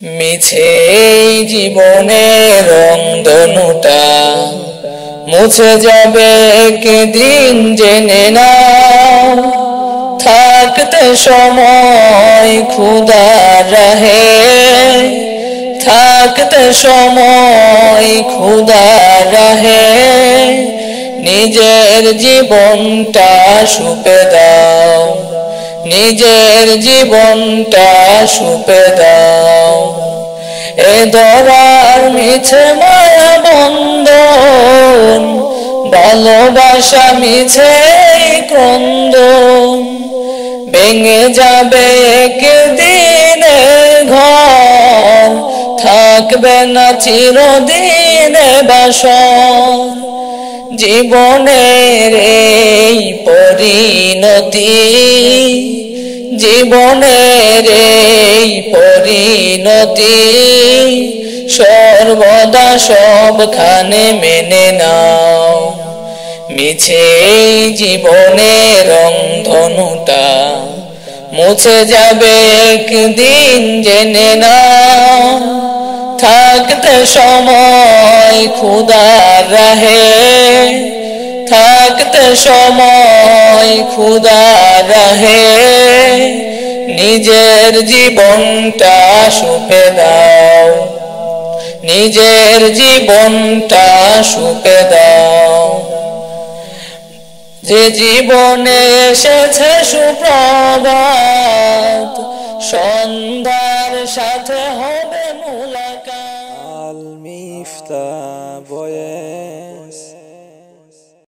মিছে এই জীবনের রংধনুটা মুছে যাবে একদিন জেনে নাও। থাকতে সময় খুদার রাহে, থাকতে সময় খুদার রাহে, নিজের জীবনটা সুপে দাও, নিজের জীবনটা সুপে দাও। এ ধরার মিছে মায়া বন্ধন, ভালোবাসা মিছে ক্রন্দন, ভেঙে যাবে একদিন ঘর, থাকবে না চিরদিন বাসর। জীবনের এই পরিণতি, জীবনের এই পরিণতি, সর্বদা সবখানে মেনে নাও। মিছে এই জীবনের রংধনুটা মুছে যাবে একদিন জেনে নাও। থাকতে সময় খুদার রাহে, থাকতে সময় খুদার রাহে, নিজের জীবনটা সুপে দাও, নিজের জীবনটা সুপে দাও। যে জীবনে এসেছে সুপ্রভাত, সন্ধ্যার সাথে হবে মুলাকাত। আল মিফতাহ বয়ে